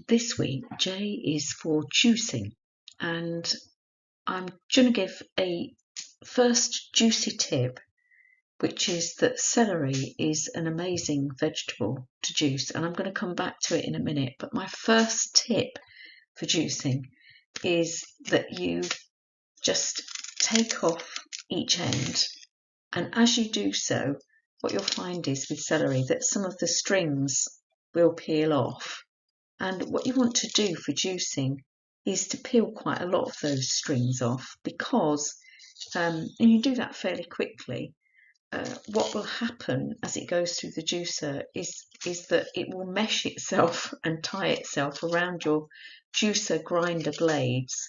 This week, J is for juicing, and I'm going to give a first juicy tip, which is that celery is an amazing vegetable to juice, and I'm going to come back to it in a minute. But my first tip for juicing is that you just take off each end, and as you do so, what you'll find is with celery that some of the strings will peel off. And what you want to do for juicing is to peel quite a lot of those strings off, because, and you do that fairly quickly, what will happen as it goes through the juicer is that it will mesh itself and tie itself around your juicer grinder blades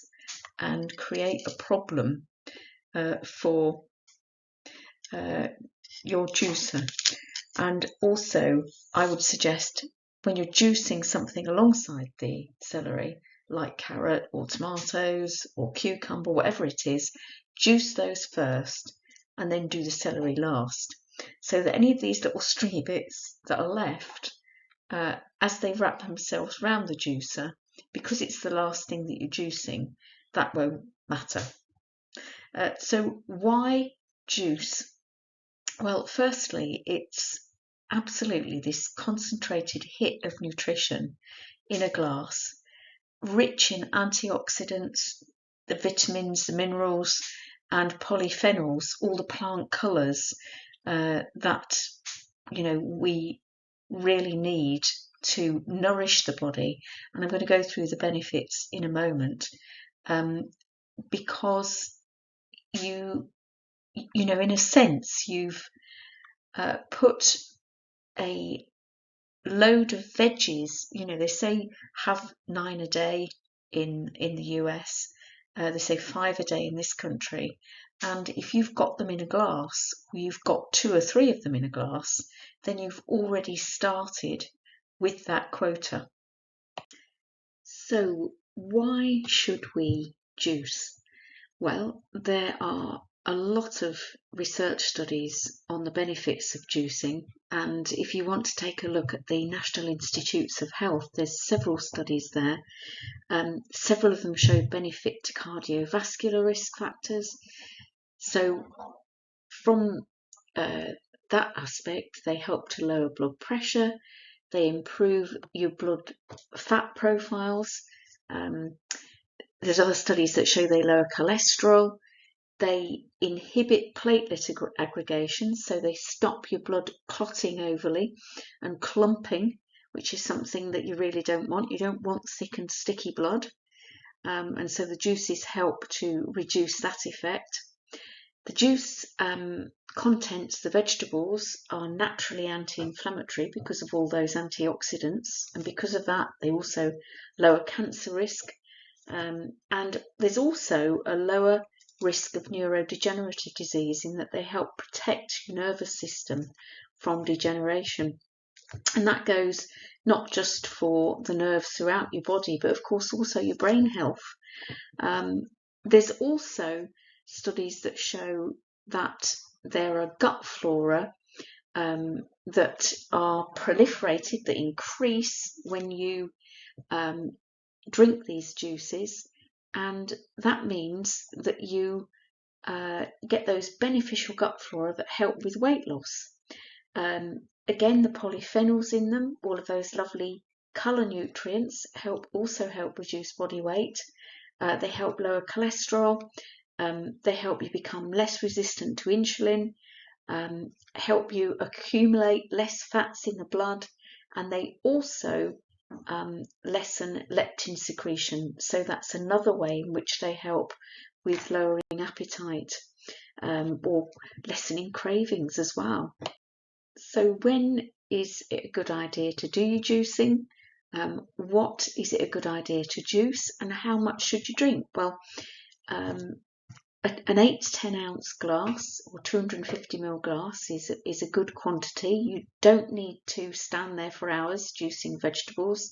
and create a problem for your juicer. And also, I would suggest when you're juicing something alongside the celery, like carrot or tomatoes or cucumber, whatever it is, juice those first and then do the celery last, so that any of these little stringy bits that are left, as they wrap themselves around the juicer, because it's the last thing that you're juicing, that won't matter. So why juice? Well, firstly, it's absolutely this concentrated hit of nutrition in a glass, rich in antioxidants, the vitamins, the minerals, and polyphenols, all the plant colours that we really need to nourish the body. And I'm going to go through the benefits in a moment, because in a sense, you've put a load of veggies. They say have 9 a day in the US. They say 5 a day in this country. And if you've got them in a glass, or you've got 2 or 3 of them in a glass, then you've already started with that quota. So why should we juice? Well, there are a lot of research studies on the benefits of juicing, and if you want to take a look at the National Institutes of Health, there's several studies there. Several of them show benefit to cardiovascular risk factors. So from that aspect, they help to lower blood pressure, they improve your blood fat profiles. There's other studies that show they lower cholesterol. They inhibit platelet aggregation, so they stop your blood clotting overly and clumping, which is something that you really don't want. You don't want thick and sticky blood. And so the juices help to reduce that effect. The juice contents, the vegetables, are naturally anti-inflammatory because of all those antioxidants, and because of that they also lower cancer risk, and there's also a lower risk of neurodegenerative disease in that they help protect your nervous system from degeneration. And that goes not just for the nerves throughout your body, but of course also your brain health. There's also studies that show that there are gut flora that are proliferated, that increase when you drink these juices, and that means that you get those beneficial gut flora that help with weight loss. Again, the polyphenols in them, all of those lovely colour nutrients, also help reduce body weight. They help lower cholesterol. They help you become less resistant to insulin, help you accumulate less fats in the blood, and they also lessen leptin secretion. So that's another way in which they help with lowering appetite, or lessening cravings as well. So when is it a good idea to do your juicing? What is it a good idea to juice, and how much should you drink? Well, an 8 to 10 ounce glass or 250ml glass is a good quantity. You don't need to stand there for hours juicing vegetables.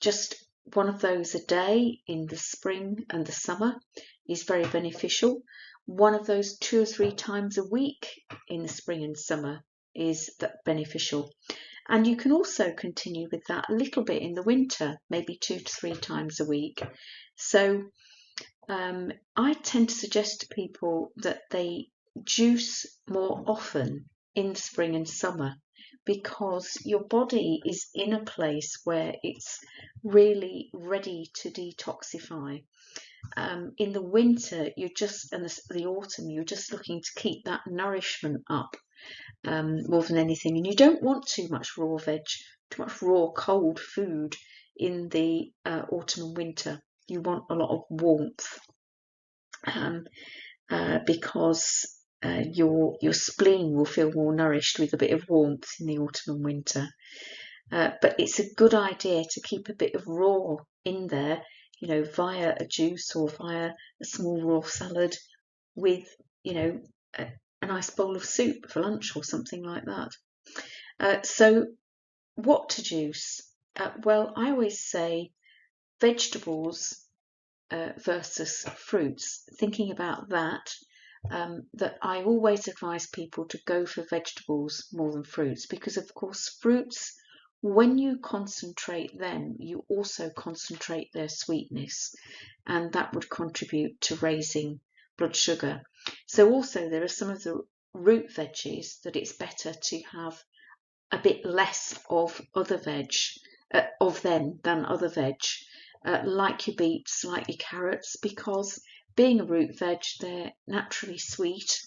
Just one of those a day in the spring and the summer is very beneficial. One of those 2 or 3 times a week in the spring and summer is beneficial. And you can also continue with that a little bit in the winter, maybe 2 to 3 times a week. So I tend to suggest to people that they juice more often in spring and summer, because your body is in a place where it's really ready to detoxify. In the winter, and the autumn, you're just looking to keep that nourishment up more than anything. And you don't want too much raw veg, too much raw cold food in the autumn and winter. You want a lot of warmth, because your spleen will feel more nourished with a bit of warmth in the autumn and winter. But it's a good idea to keep a bit of raw in there, via a juice or via a small raw salad with, a nice bowl of soup for lunch or something like that. So what to juice? Well, I always say vegetables versus fruits. Thinking about that, that I always advise people to go for vegetables more than fruits, because of course fruits, when you concentrate them, you also concentrate their sweetness, and that would contribute to raising blood sugar. So also there are some of the root veggies that it's better to have a bit less of other veg, of them than other veg, like your beets, like your carrots, because being a root veg, they're naturally sweet,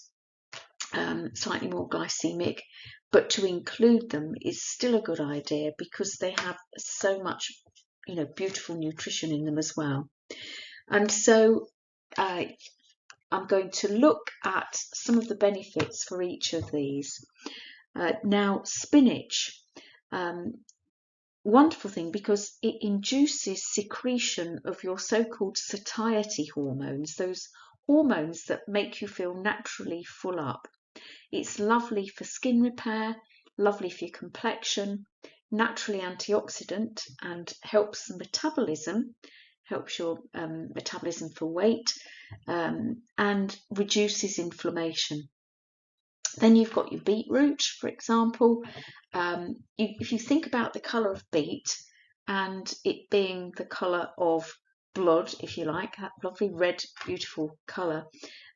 slightly more glycemic, but to include them is still a good idea because they have so much, beautiful nutrition in them as well. And so I'm going to look at some of the benefits for each of these. Now, spinach, wonderful thing because it induces secretion of your so-called satiety hormones, those hormones that make you feel naturally full up. It's lovely for skin repair, lovely for your complexion, naturally antioxidant, and helps the metabolism, helps your metabolism for weight, and reduces inflammation. Then you've got your beetroot, for example. If you think about the colour of beet and it being the colour of blood, if you like, that lovely red, beautiful colour,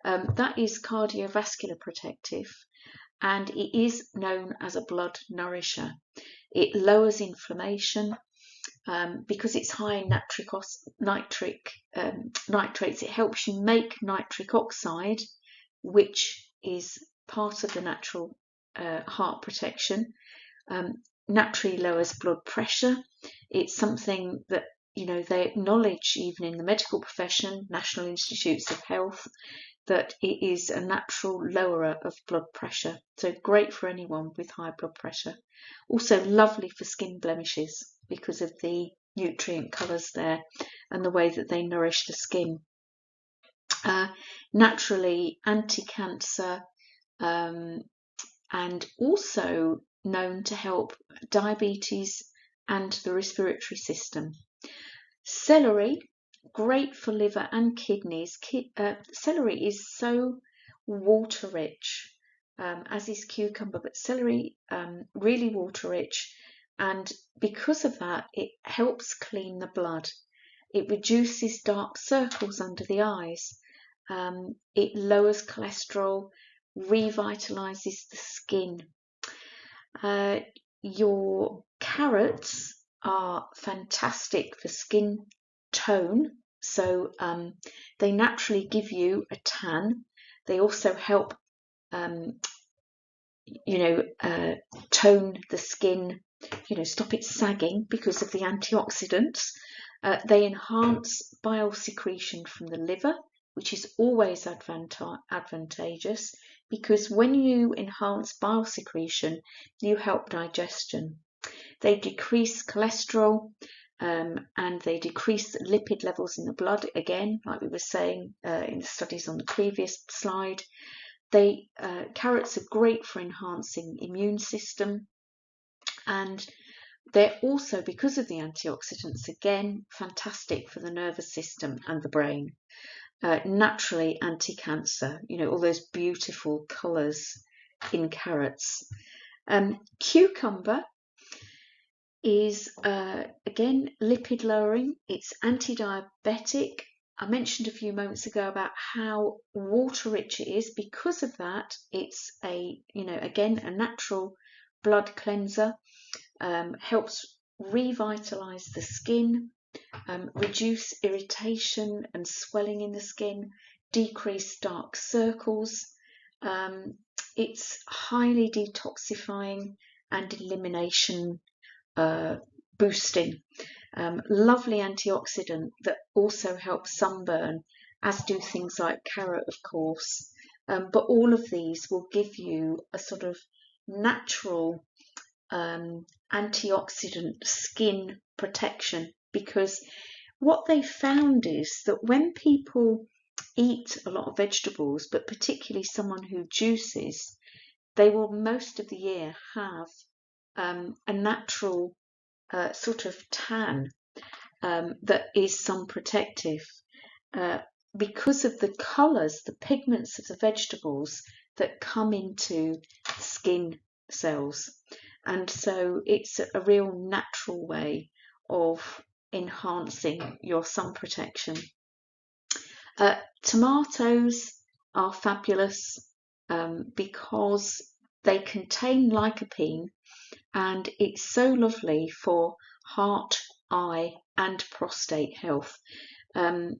that is cardiovascular protective, and it is known as a blood nourisher. It lowers inflammation because it's high in nitrates. It helps you make nitric oxide, which is part of the natural heart protection. Naturally lowers blood pressure. It's something that they acknowledge even in the medical profession, National Institutes of Health, that it is a natural lowerer of blood pressure. So great for anyone with high blood pressure. Also lovely for skin blemishes because of the nutrient colours there and the way that they nourish the skin. Naturally anti-cancer, and also known to help diabetes and the respiratory system. Celery, great for liver and kidneys. Celery is so water rich, as is cucumber, but celery really water rich, and because of that it helps clean the blood. It reduces dark circles under the eyes. It lowers cholesterol, revitalizes the skin. Your carrots are fantastic for skin tone, so they naturally give you a tan. They also help tone the skin, stop it sagging because of the antioxidants. They enhance bile secretion from the liver, which is always advantageous, because when you enhance bile secretion, you help digestion. They decrease cholesterol, and they decrease lipid levels in the blood, again, like we were saying in the studies on the previous slide. Carrots are great for enhancing immune system, and they're also, because of the antioxidants, again, fantastic for the nervous system and the brain. Naturally anti-cancer, all those beautiful colours in carrots. Cucumber, is again lipid lowering. It's anti-diabetic. I mentioned a few moments ago about how water rich it is. Because of that, it's again a natural blood cleanser. Helps revitalize the skin, reduce irritation and swelling in the skin, decrease dark circles. It's highly detoxifying and elimination boosting. Lovely antioxidant that also helps sunburn, as do things like carrot, of course. But all of these will give you a sort of natural antioxidant skin protection, because what they found is that when people eat a lot of vegetables, but particularly someone who juices, they will most of the year have a natural sort of tan that is sun protective because of the colours, the pigments of the vegetables that come into the skin cells. And so it's a real natural way of enhancing your sun protection. Tomatoes are fabulous because they contain lycopene, and it's so lovely for heart, eye and prostate health. The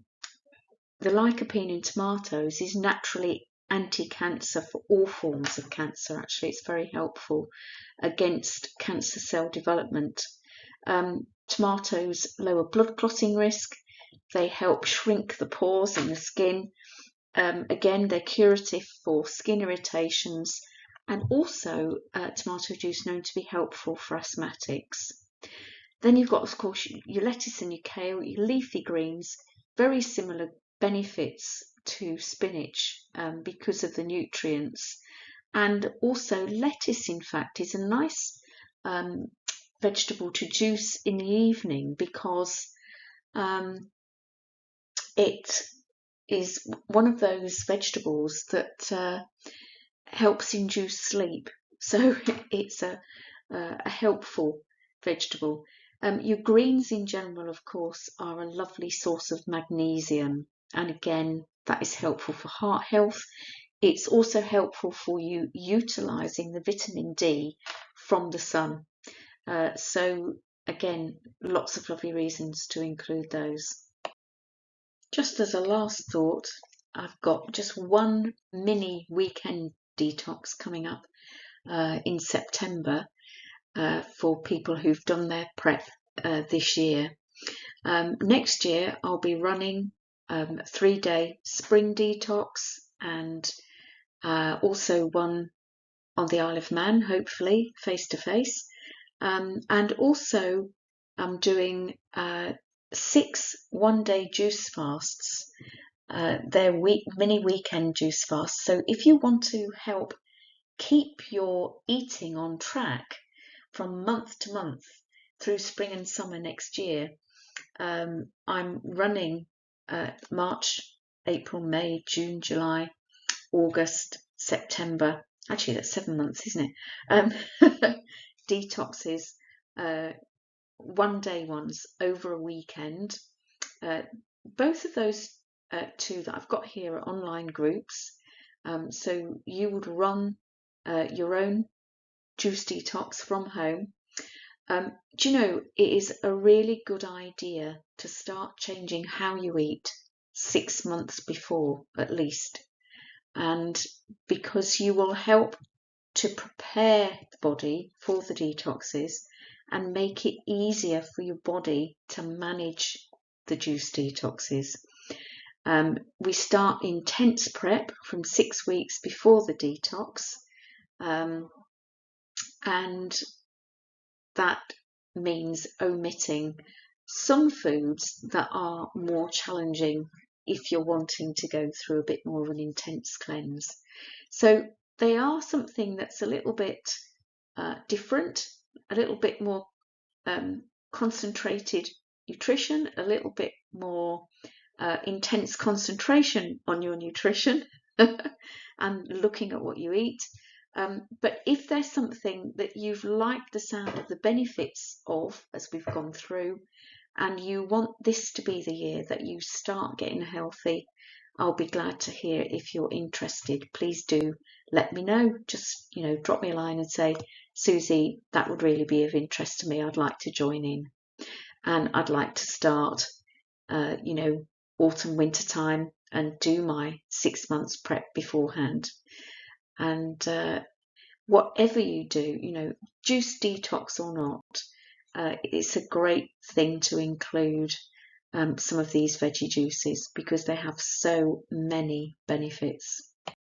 lycopene in tomatoes is naturally anti-cancer for all forms of cancer. Actually, it's very helpful against cancer cell development. Tomatoes lower blood clotting risk. They help shrink the pores in the skin. Again, they're curative for skin irritations, and also tomato juice known to be helpful for asthmatics. Then you've got, of course, your lettuce and your kale, your leafy greens, very similar benefits to spinach because of the nutrients. And also lettuce, in fact, is a nice vegetable to juice in the evening because it is one of those vegetables that helps induce sleep. So it's a helpful vegetable. Your greens in general, of course, are a lovely source of magnesium, and again, that is helpful for heart health. It's also helpful for you utilising the vitamin D from the sun. So again, lots of lovely reasons to include those. Just as a last thought, I've got just one mini weekend detox coming up in September for people who've done their prep this year. Next year I'll be running 3-day spring detox, and also one on the Isle of Man, hopefully face to face, and also I'm doing 6 one-day juice fasts. They're mini weekend juice fasts. So if you want to help keep your eating on track from month to month through spring and summer next year, I'm running March, April, May, June, July, August, September. Actually, that's 7 months, isn't it? Detoxes, one-day ones over a weekend. Both of those two that I've got here are online groups. So you would run your own juice detox from home. Do you know, it is a really good idea to start changing how you eat 6 months before, at least. And because you will help to prepare the body for the detoxes and make it easier for your body to manage the juice detoxes. We start intense prep from 6 weeks before the detox, and that means omitting some foods that are more challenging if you're wanting to go through a bit more of an intense cleanse. So they are something that's a little bit different, a little bit more concentrated nutrition, a little bit more intense concentration on your nutrition and looking at what you eat. But if there's something that you've liked the sound of the benefits of as we've gone through, and you want this to be the year that you start getting healthy, I'll be glad to hear if you're interested. Please do let me know. Just, drop me a line and say, Susie, that would really be of interest to me. I'd like to join in. And I'd like to start, autumn, winter time and do my 6 months prep beforehand. And whatever you do, juice detox or not, it's a great thing to include some of these veggie juices because they have so many benefits.